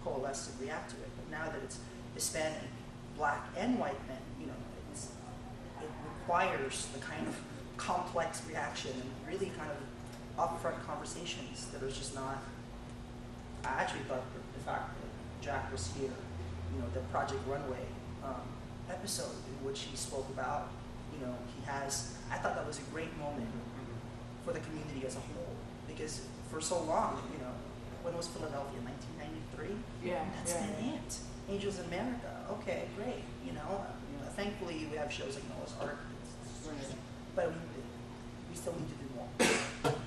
coalesce and react to it. But now that it's Hispanic, Black, and white men, you know, it requires the kind of complex reaction and really kind of upfront conversations that are just not. I actually thought, the fact that Jack was here, you know, the Project Runway episode in which he spoke about, you know, I thought that was a great moment for the community as a whole, because for so long, you know, when was Philadelphia, 1993? Yeah. That's an ant. Angels in America. Okay, great. You know, thankfully we have shows like Noah's Ark, but we still need to do more.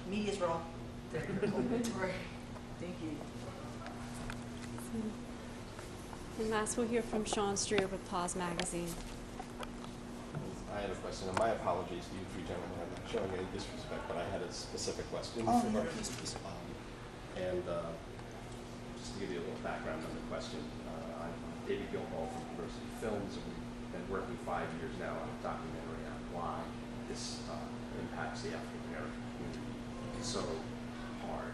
Media's role. Right. Thank you. And last, we'll hear from Sean Streer with Pause Magazine. I had a question, and my apologies to you three gentlemen. I'm not showing any disrespect, but I had a specific question. Oh, for yeah, please. And just to give you a little background on the question, I'm David Gilball from University Films, and we've been working 5 years now on a documentary on why this impacts the African American community so hard.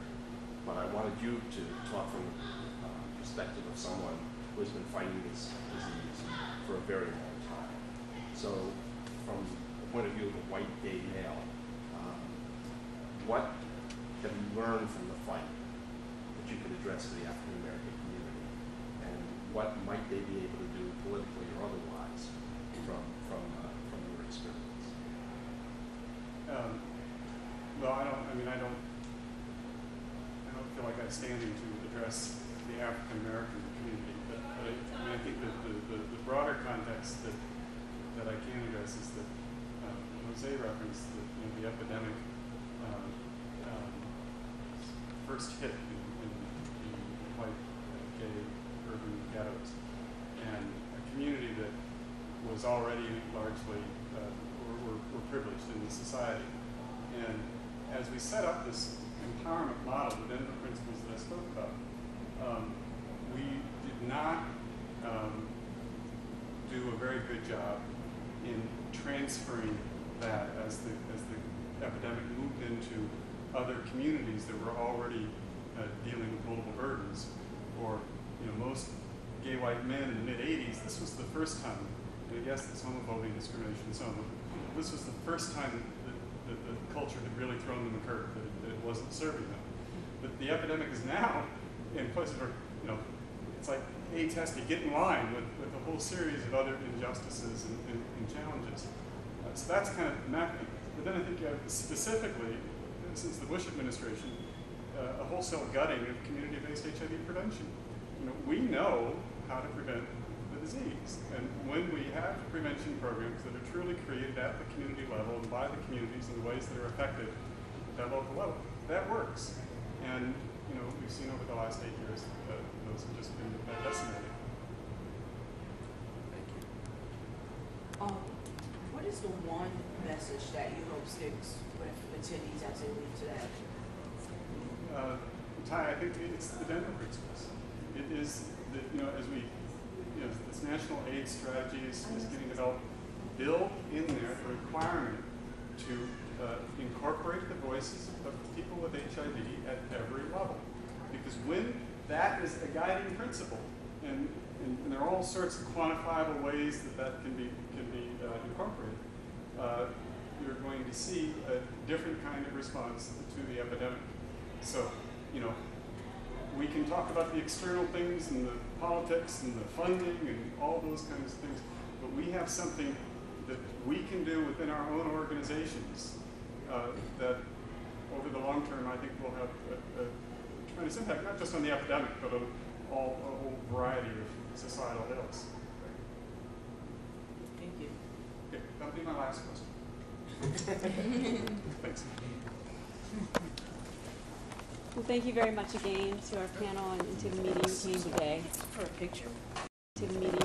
But I wanted you to talk from the perspective of someone who has been fighting this disease for a very long time. So, from the point of view of a white gay male, what have you learned from the fight that you could address to the African American community, and what might they be able to do politically or otherwise from your experience? Well, I don't feel like I'm standing to address the African American community, but I think that the broader context that I can address is that Jose referenced that the epidemic first hit in white gay urban ghettos, and a community that was already largely were privileged in the society. And as we set up this empowerment model within the principles that I spoke about, we did not do a very good job in transferring that as the epidemic moved into other communities that were already dealing with multiple burdens. Or, most gay white men in the mid-'80s, this was the first time, and I guess it's homophobia, discrimination, and so on, but this was the first time that the culture had really thrown them a curve, that it wasn't serving them. But the epidemic is now in places where, it's like, hey, Testy, get in line with a whole series of other injustices and challenges. So that's kind of the mapping. But then I think you have specifically, since the Bush administration, a wholesale gutting of community-based HIV prevention. We know how to prevent the disease. And when we have prevention programs that are truly created at the community level and by the communities in the ways that are effective at that local level, that works. And we've seen over the last 8 years those have just been decimated. Thank you. What is the one message that you hope sticks with attendees as they leave today? Ty, I think it's the Denver principles. It is, as we, this national AIDS strategy is getting developed, build in there the requirement to incorporate the voices of people with HIV at every level. Because when that is a guiding principle, and there are all sorts of quantifiable ways that can be incorporated, you're going to see a different kind of response to the epidemic. So, we can talk about the external things and the politics and the funding and all those kinds of things, but we have something that we can do within our own organizations that over the long term I think will have a tremendous impact, not just on the epidemic, but on a whole variety of societal ills. Thank you. Okay, that'll be my last question. Thanks. Well, thank you very much again to our panel and to the meeting team today. For a picture. To the meeting.